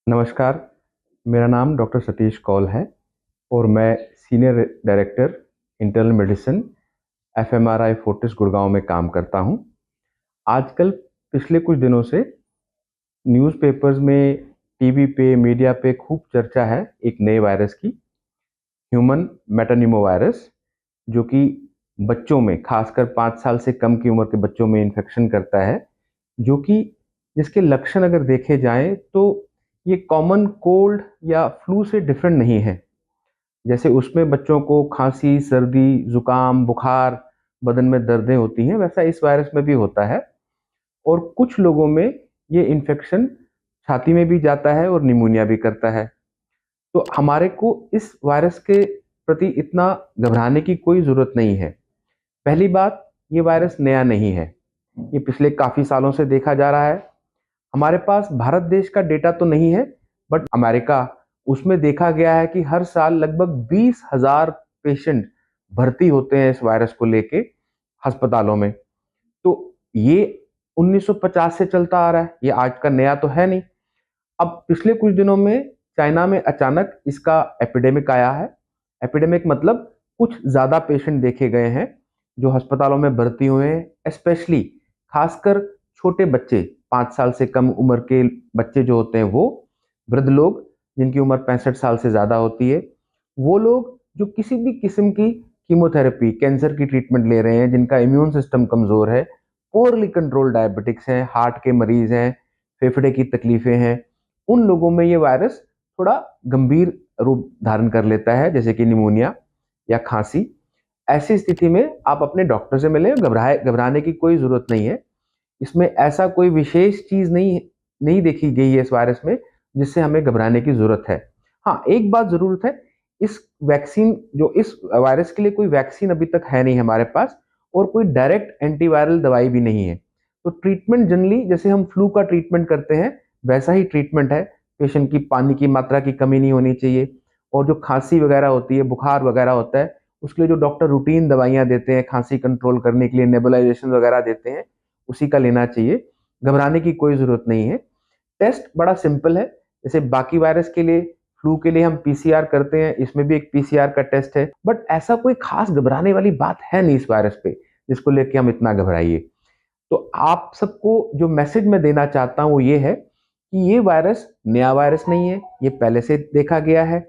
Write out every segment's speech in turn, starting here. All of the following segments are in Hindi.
नमस्कार, मेरा नाम डॉक्टर सतीश कौल है और मैं senior director internal medicine fMRI Fortis Gurgaon में काम करता हूं। आजकल पिछले कुछ दिनों से न्यूज़पेपर्स में, टीवी पे, मीडिया पे खूब चर्चा है एक नए वायरस की, ह्यूमन मेटानिमो वायरस, जो कि बच्चों में, खासकर 5 साल से कम की उम्र के बच्चों में इन्फेक्शन करता है, जो कि जिसके लक्षण अगर देखे जाएं तो ये कॉमन कोल्ड या फ्लू से डिफरेंट नहीं है। जैसे उसमें बच्चों को खांसी, सर्दी, जुकाम, बुखार, बदन में दर्दें होती हैं, वैसा इस वायरस में भी होता है। और कुछ लोगों में ये इन्फेक्शन छाती में भी जाता है और निमोनिया भी करता है। तो हमारे को इस वायरस के प्रति इतना घबराने की कोई ज़रूरत नहीं है। पहली बात, ये वायरस नया नहीं है, ये पिछले काफ़ी सालों से देखा जा रहा है। हमारे पास भारत देश का डेटा तो नहीं है, बट अमेरिका, उसमें देखा गया है कि हर साल लगभग 20,000 पेशेंट भर्ती होते हैं इस वायरस को लेके अस्पतालों में। तो ये 1950 से चलता आ रहा है, ये आज का नया तो है नहीं। अब पिछले कुछ दिनों में चाइना में अचानक इसका एपिडेमिक आया है। एपिडेमिक मतलब कुछ ज़्यादा पेशेंट देखे गए हैं जो अस्पतालों में भर्ती हुए हैं, स्पेशली खासकर छोटे बच्चे, 5 साल से कम उम्र के बच्चे जो होते हैं वो, वृद्ध लोग जिनकी उम्र 65 साल से ज़्यादा होती है, वो लोग जो किसी भी किस्म की कीमोथेरेपी, कैंसर की ट्रीटमेंट ले रहे हैं, जिनका इम्यून सिस्टम कमज़ोर है, पोरली कंट्रोल डायबिटिक्स हैं, हार्ट के मरीज़ हैं, फेफड़े की तकलीफ़ें हैं, उन लोगों में ये वायरस थोड़ा गंभीर रूप धारण कर लेता है, जैसे कि निमोनिया या खांसी। ऐसी स्थिति में आप अपने डॉक्टर से मिलें, घबराने की कोई ज़रूरत नहीं है। इसमें ऐसा कोई विशेष चीज़ नहीं नहीं देखी गई है इस वायरस में जिससे हमें घबराने की ज़रूरत है। हाँ, एक बात ज़रूर है, इस वैक्सीन, जो इस वायरस के लिए कोई वैक्सीन अभी तक है नहीं हमारे पास, और कोई डायरेक्ट एंटीवायरल दवाई भी नहीं है। तो ट्रीटमेंट जनरली जैसे हम फ्लू का ट्रीटमेंट करते हैं वैसा ही ट्रीटमेंट है। पेशेंट की पानी की मात्रा की कमी नहीं होनी चाहिए, और जो खांसी वगैरह होती है, बुखार वगैरह होता है, उसके लिए जो डॉक्टर रूटीन दवाइयाँ देते हैं खांसी कंट्रोल करने के लिए, नेबुलाइजेशन वगैरह देते हैं, उसी का लेना चाहिए। घबराने की कोई ज़रूरत नहीं है। टेस्ट बड़ा सिंपल है, जैसे बाकी वायरस के लिए, फ्लू के लिए हम पीसीआर करते हैं, इसमें भी एक पीसीआर का टेस्ट है, बट ऐसा कोई खास घबराने वाली बात है नहीं इस वायरस पे जिसको लेके हम इतना घबराइए। तो आप सबको जो मैसेज मैं देना चाहता हूँ वो ये है कि ये वायरस नया वायरस नहीं है, ये पहले से देखा गया है।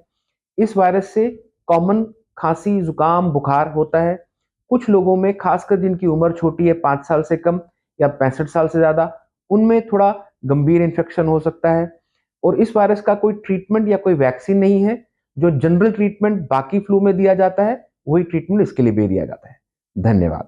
इस वायरस से कॉमन खांसी, जुकाम, बुखार होता है। कुछ लोगों में, खासकर जिनकी उम्र छोटी है, 5 साल से कम या 65 साल से ज़्यादा, उनमें थोड़ा गंभीर इन्फेक्शन हो सकता है। और इस वायरस का कोई ट्रीटमेंट या कोई वैक्सीन नहीं है। जो जनरल ट्रीटमेंट बाकी फ्लू में दिया जाता है, वही ट्रीटमेंट इसके लिए भी दिया जाता है। धन्यवाद।